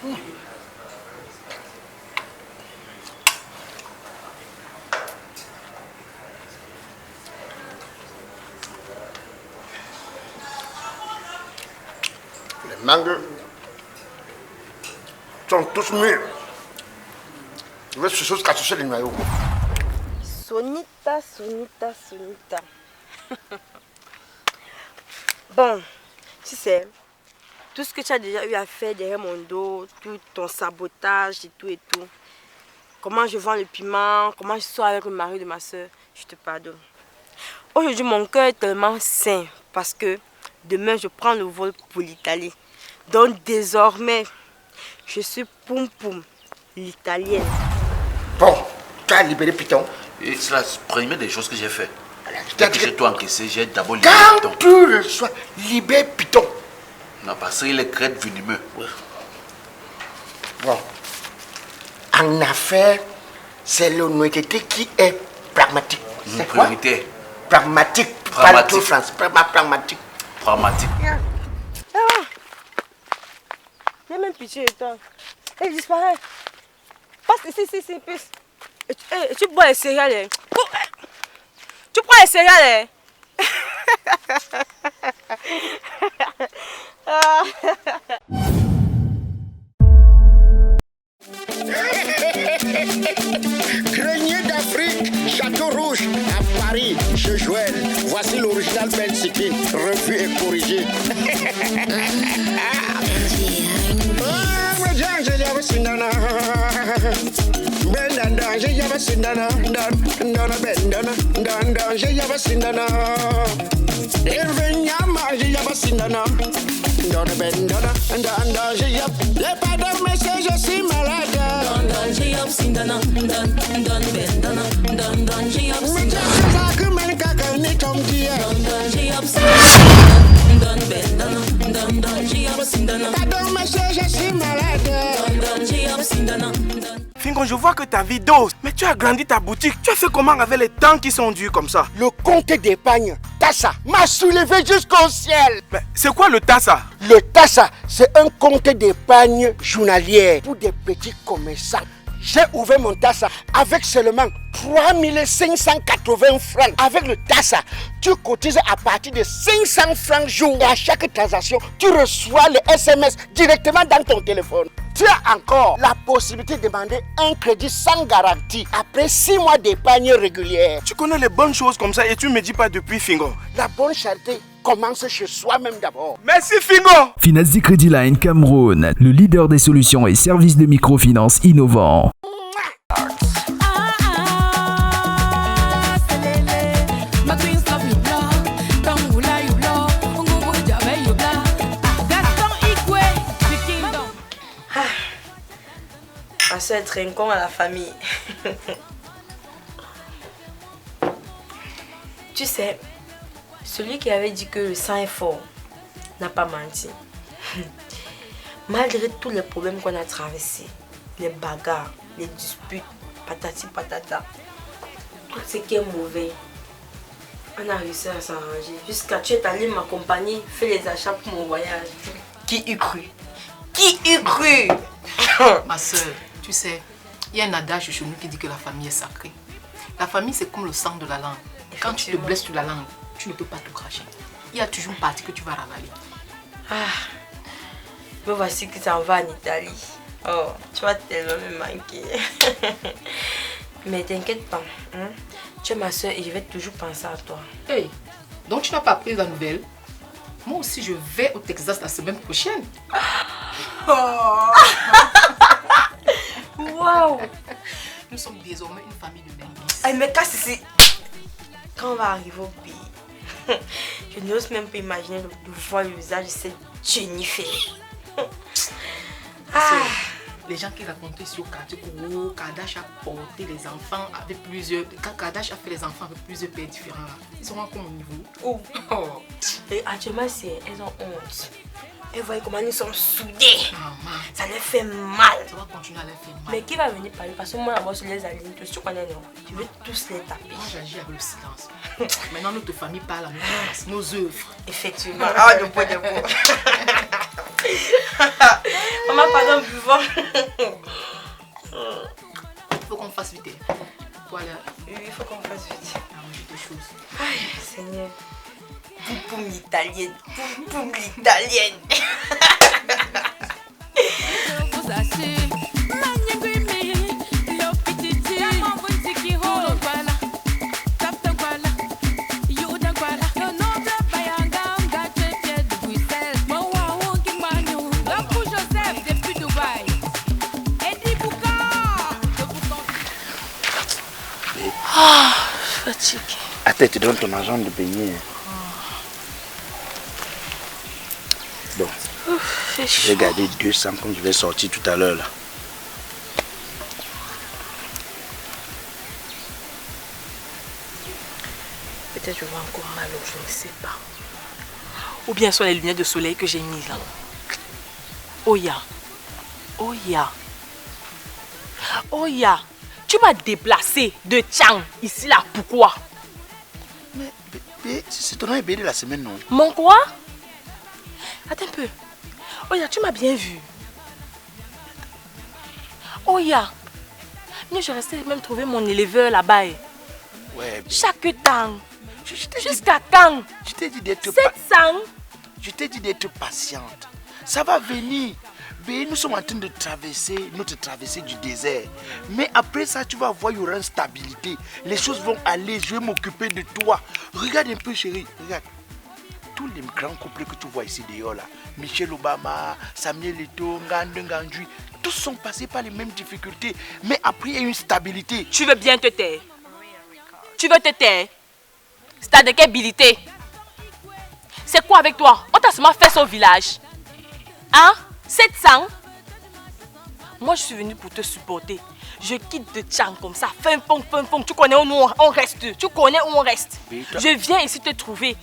Les mangues sont tous mûrs. Je vais chercher les noyaux. Sonita. Bon, tu sais, tout ce que tu as déjà eu à faire derrière mon dos, tout ton sabotage et tout, comment je vends le piment, comment je sors avec le mari de ma soeur, je te pardonne. Aujourd'hui, mon cœur est tellement sain parce que demain, je prends le vol pour l'Italie. Donc désormais, je suis Poum Poum, l'italienne. Bon, tu as libéré Python. Et c'est la première des choses que j'ai fait. Dès que j'ai tout encaissé, j'ai d'abord libéré Python. Quand tu reçois, libère Python. Non, parce qu'il est crête venimeux. Oui. Bon. En affaires, c'est l'honnêteté qui est pragmatique. C'est quoi? Priorité. Pragmatique. Pragmatique. France. Pragmatique. Pragmatique. J'ai même pitié de toi. Elle disparaît. Passe ici, plus. Et tu bois les céréales. Tu prends les céréales. Grenier d'Afrique, Château Rouge, à Paris, chez Joël. Voici l'original Belsiki, revu et corrigé. Je suis malade. Fingon, je vois que ta vie dose, mais tu as agrandi ta boutique. Tu as fait comment avec les temps qui sont durs comme ça? Le compte d'épargne, Tassa, m'a soulevé jusqu'au ciel. Mais c'est quoi le Tassa? Le Tassa, c'est un compte d'épargne journalière pour des petits commerçants. J'ai ouvert mon Tassa avec seulement 3580 francs. Avec le Tassa, tu cotises à partir de 500 francs jour. Et à chaque transaction, tu reçois le SMS directement dans ton téléphone. Tu as encore la possibilité de demander un crédit sans garantie après 6 mois d'épargne régulière. Tu connais les bonnes choses comme ça et tu ne me dis pas depuis, Fingon. La bonne charité commence chez soi-même d'abord. Merci, Fingon. Finazi Credit Line Cameroun, le leader des solutions et services de microfinance innovants. Ma soeur est très con à la famille. Tu sais, celui qui avait dit que le sang est fort n'a pas menti. Malgré tous les problèmes qu'on a traversés, les bagarres, les disputes, patati patata, tout ce qui est mauvais, on a réussi à s'arranger. Jusqu'à tu es allé m'accompagner, faire les achats pour mon voyage. Qui eût cru? Qui eût cru? Ma soeur, tu sais, il y a un adage chez nous qui dit que la famille est sacrée. La famille, c'est comme le sang de la langue. Quand tu te blesses sur la langue, tu ne peux pas tout cracher. Il y a toujours une partie que tu vas ravaler. Me voici que ça en va en Italie. Oh, tu vas tellement me manquer. Mais t'inquiète pas. Hein? Tu es ma soeur et je vais toujours penser à toi. Hey, donc tu n'as pas pris la nouvelle? Moi aussi, je vais au Texas la semaine prochaine. Waouh! Nous sommes désormais une famille de linguistes. Elle me casse ici. Quand on va arriver au pays, je n'ose même pas imaginer de voir le visage de cette Jennifer. Les gens qui racontaient sur quartier où Kadash a porté les enfants avec plusieurs. Quand Kadash a fait les enfants avec plusieurs pères différents, ils sont à quel niveau? Et actuellement, elles ont honte. Et voyez comment ils sont soudés. Ça les fait mal. Ça va continuer à les faire mal. Mais qui va venir parler? Parce que moi, d'abord, je les aligne. Tu connais, non? Je vais tous les taper. Moi, j'agis avec le silence. Maintenant, notre famille parle à notre place, nos œuvres. Effectivement. Ah, de bois, de bois. Maman, pardon, en buvant. Il faut qu'on fasse vite. Voilà. Oui, il faut qu'on fasse vite. Manger des choses. Aïe, Seigneur. Poum l'italienne. Poum l'italienne. Ah, fatigué. Attends, tu donnes ton argent de baigner. Bon. J'ai gardé 200 comme je vais sortir tout à l'heure là. Peut-être je vois encore mal, je ne sais pas. Ou bien sur les lunettes de soleil que j'ai mises là. Oya. Oya. Oya. Tu m'as déplacé de Tchang ici là, pourquoi? Mais c'est ton bébé de la semaine, non? Mon quoi? Attends un peu. Oya, tu m'as bien vu. Oya. Mais je restais même trouver mon éleveur là-bas. Ouais. Chaque temps. Jusqu'à quand? Je t'ai dit d'être 700. Je t'ai dit d'être patiente. Ça va venir. Mais nous sommes en train de traverser notre traversée du désert. Mais après ça, tu vas voir, il y aura une stabilité. Les choses vont aller, je vais m'occuper de toi. Regarde un peu, chérie. Regarde. Tous les grands couples que tu vois ici dehors là, Michelle Obama, Samuel Eto'o, Ngandou Ngandou, tous sont passés par les mêmes difficultés. Mais après, il y a une stabilité. Tu veux bien te taire? Tu veux te taire? C'est de quelle habilité? C'est quoi avec toi? On t'a seulement fait son village. Hein? 700? Moi, je suis venue pour te supporter. Je quitte de Tchang comme ça. Fin, tu connais où on reste. Tu connais où on reste. Je viens ici te trouver.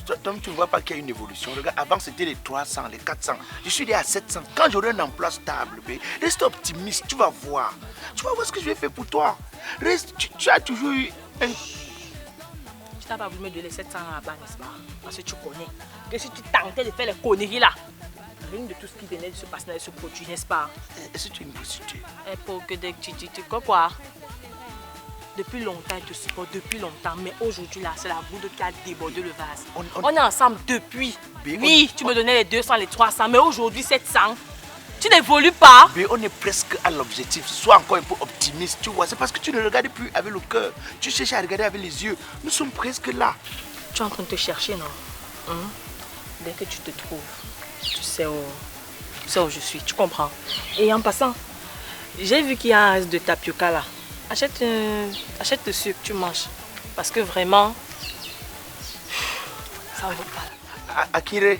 Toi, tu ne vois pas qu'il y a une évolution. Regarde, avant, c'était les 300, les 400. Je suis allé à 700. Quand j'aurai un emploi stable, reste optimiste. Tu vas voir. Tu vas voir ce que je vais faire pour toi. Reste, tu as toujours eu un... Tu n'as pas voulu me donner 700 là-bas, n'est-ce pas? Parce que tu connais que si tu tentais de faire les conneries là, rien de tout ce qui venait de se passer dans ce produit, n'est-ce pas? Est-ce que tu es une prostituée? Pour que tu quoi? Depuis longtemps, je te supporte, depuis longtemps. Mais aujourd'hui, là, c'est la goutte qui a débordé le vase. On est ensemble depuis. Oui, tu me donnais les 200, les 300. Mais aujourd'hui, 700. Tu n'évolues pas. Mais on est presque à l'objectif. Sois encore un peu optimiste, tu vois. C'est parce que tu ne regardes plus avec le cœur. Tu cherches à regarder avec les yeux. Nous sommes presque là. Tu es en train de te chercher, non? Dès que tu te trouves, tu sais où je suis. Tu comprends? Et en passant, j'ai vu qu'il y a un reste de tapioca là. Achète le sucre, tu manges. Parce que vraiment, ça ne vaut pas. Akire,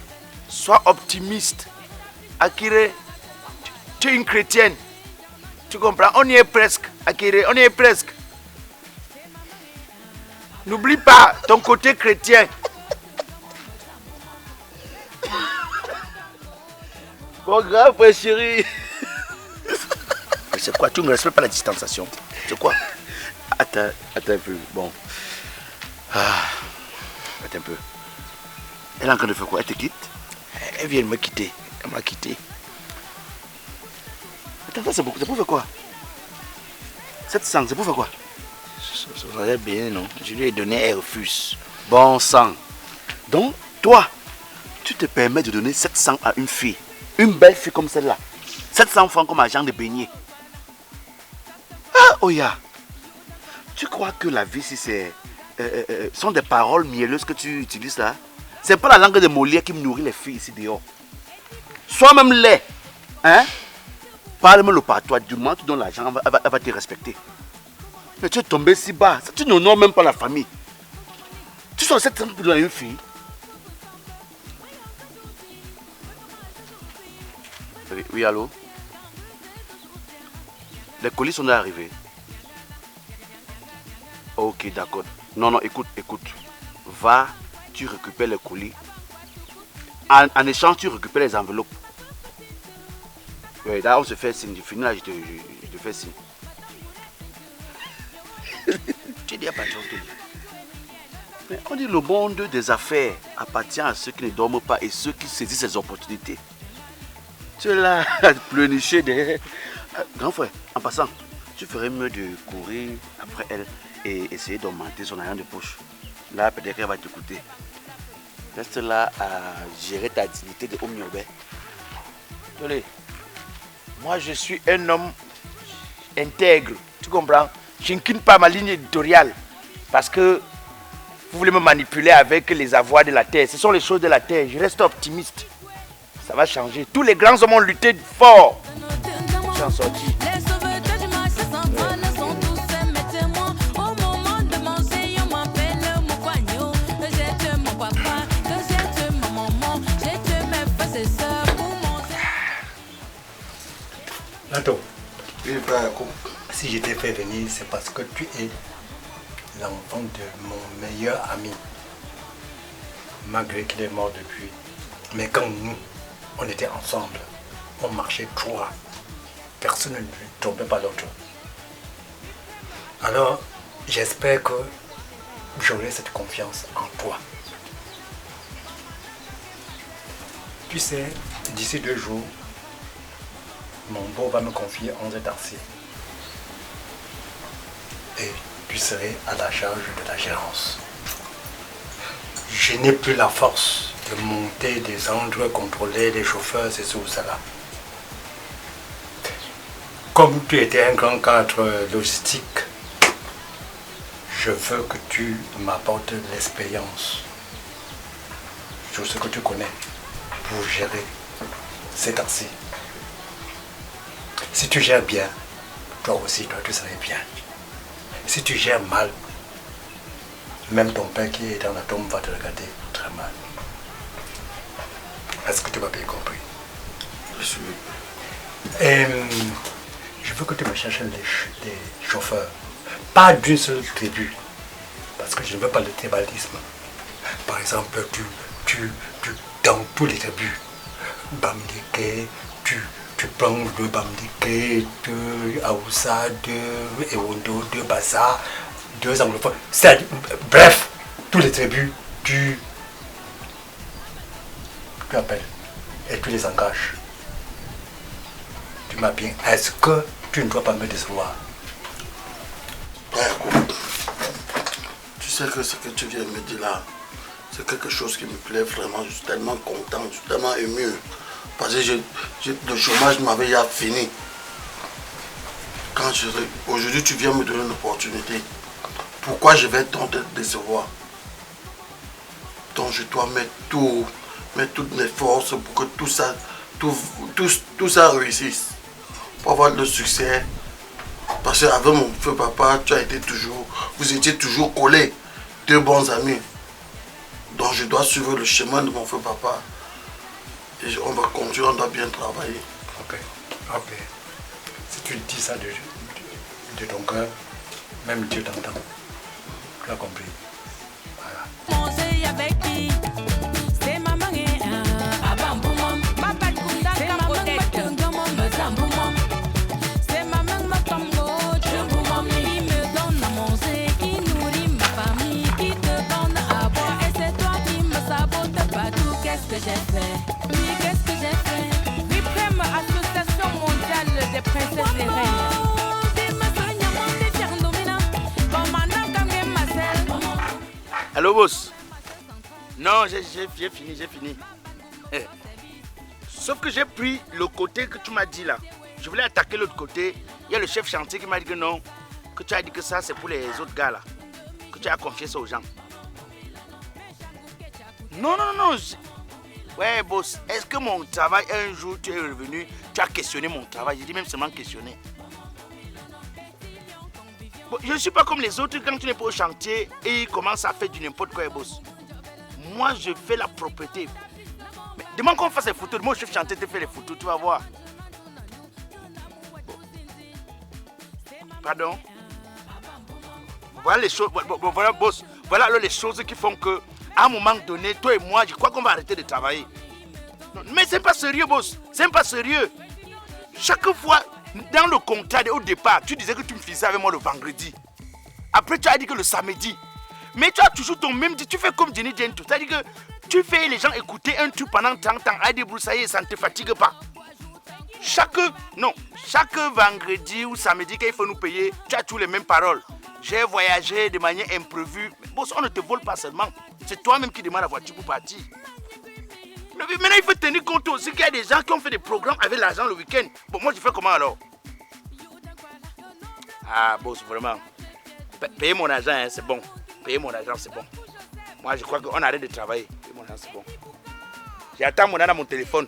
sois optimiste. Akire, tu es une chrétienne. Tu comprends? On y est presque. Akire, on y est presque. N'oublie pas ton côté chrétien. Bon, grave, chérie. Mais c'est quoi? Tu ne respectes pas la distanciation. C'est quoi? Attends un peu. Bon. Attends un peu. Elle est en train de faire quoi? Elle te quitte? Elle vient de me quitter. Elle m'a quitté. Attends, c'est pour faire quoi? 700, c'est pour faire quoi? Ça serait bien, non? Je lui ai donné, elle refuse. Bon sang. Donc, toi, tu te permets de donner 700 à une fille. Une belle fille comme celle-là. 700 francs comme agent de beignet. Ah, Oya. Tu crois que la vie, si c'est... sont des paroles mielleuses que tu utilises là? C'est pas la langue de Molière qui me nourrit les filles ici dehors. Sois même laid. Hein? Parle-moi le patois. Du moment que tu donnes l'argent, elle va te respecter. Mais tu es tombé si bas. Tu n'honores même pas la famille. Tu sors 700 pour donner une fille. Oui, allô? Les colis sont arrivés. Ok, d'accord. Non, écoute. Va, tu récupères les colis. En échange, tu récupères les enveloppes. Oui, là, on se fait signe. Je finis là, je te fais signe. Tu dis à patron. Mais on dit le monde des affaires appartient à ceux qui ne dorment pas et ceux qui saisissent ces opportunités. Tu es là, pleurnicher derrière. Grand frère, en passant, tu ferais mieux de courir après elle et essayer d'augmenter son argent de poche. Là, peut-être qu'elle va t'écouter. Reste là à gérer ta dignité de homme urbain. Désolé. Moi, je suis un homme intègre. Tu comprends? Je n'incline pas ma ligne éditoriale. Parce que vous voulez me manipuler avec les avoirs de la terre. Ce sont les choses de la terre. Je reste optimiste. Ça va changer. Tous les grands hommes ont lutté fort. Ils sont sortis. Nato, si je t'ai fait venir, c'est parce que tu es l'enfant de mon meilleur ami. Malgré qu'il est mort depuis. Mais quand nous, on était ensemble, on marchait trois. Personne ne tombait pas l'autre. Alors, j'espère que j'aurai cette confiance en toi. Tu sais, d'ici 2 jours, mon beau va me confier 11 étarciers. Et tu serais à la charge de la gérance. Je n'ai plus la force de monter, descendre, contrôler les chauffeurs, c'est tout cela. Comme tu étais un grand cadre logistique, je veux que tu m'apportes l'expérience sur ce que tu connais pour gérer ces taxis. Si tu gères bien, toi aussi, toi, tu serais bien. Si tu gères mal, même ton père qui est dans la tombe va te regarder très mal. Est-ce que tu m'as bien compris? Je suis... Et je veux que tu me cherches des chauffeurs. Pas d'une seule tribu. Parce que je ne veux pas le tribalisme. Par exemple, tu dans tous les tribus, Bamdeke, tu prends 2 Bamdeke, 2 Aoussa, 2 Ewondo, 2 Bassa, 2 anglophones. Bref, tous les tribus, tu appelles et tu les engages. Tu m'as bien. Est-ce que tu ne dois pas me décevoir? Tu sais que ce que tu viens de me dire là, c'est quelque chose qui me plaît vraiment. Je suis tellement content, je suis tellement ému. Parce que le chômage m'avait déjà fini. Aujourd'hui, tu viens me donner une opportunité. Pourquoi je vais donc te décevoir? Donc je dois mettre toutes mes forces pour que tout ça réussisse. Pour avoir le succès. Parce qu'avec mon feu papa, vous étiez toujours collés. 2 bons amis. Donc je dois suivre le chemin de mon feu papa. Et on va continuer, on doit bien travailler. Ok. Si tu dis ça de ton cœur, même Dieu t'entend. Tu as compris. Voilà. Qu'est-ce que j'ai fait? Oui, qu'est-ce que j'ai fait? Viprem, Association mondiale des princesses et reines. Allô, boss? Non, j'ai fini. Sauf que j'ai pris le côté que tu m'as dit là. Je voulais attaquer l'autre côté. Il y a le chef chantier qui m'a dit que non. Que tu as dit que ça, c'est pour les autres gars là. Que tu as confié ça aux gens. Non. Ouais, boss, est-ce que mon travail, un jour tu es revenu, tu as questionné mon travail? J'ai dit même seulement questionner. Bon, je ne suis pas comme les autres quand tu n'es pas au chantier et ils commencent à faire du n'importe quoi, boss. Moi, je fais la propreté. Mais demande qu'on fasse les photos. Moi, je suis chantier, tu fais les photos, tu vas voir. Bon. Pardon? Voilà les choses, voilà, boss. Voilà alors les choses qui font que à un moment donné, toi et moi, je crois qu'on va arrêter de travailler. Non, mais c'est pas sérieux, boss. C'est pas sérieux. Chaque fois, dans le contrat au départ, tu disais que tu me faisais avec moi le vendredi. Après, tu as dit que le samedi. Mais tu as toujours ton même dit. Tu fais comme Jenny Gento. C'est-à-dire que tu fais les gens écouter un truc pendant 30 ans. À des broussailles, ça ne te fatigue pas. chaque vendredi ou samedi qu'il faut nous payer, tu as tous les mêmes paroles. J'ai voyagé de manière imprévue. Boss, on ne te vole pas seulement. C'est toi-même qui demandes la voiture pour partir. Maintenant, il faut tenir compte aussi qu'il y a des gens qui ont fait des programmes avec l'argent le week-end. Bon, moi, je fais comment alors? Ah, boss, vraiment. Payer mon argent, hein, c'est bon. Payer mon argent, c'est bon. Moi, je crois qu'on arrête de travailler. Payer mon argent, c'est bon. J'attends mon argent dans mon téléphone.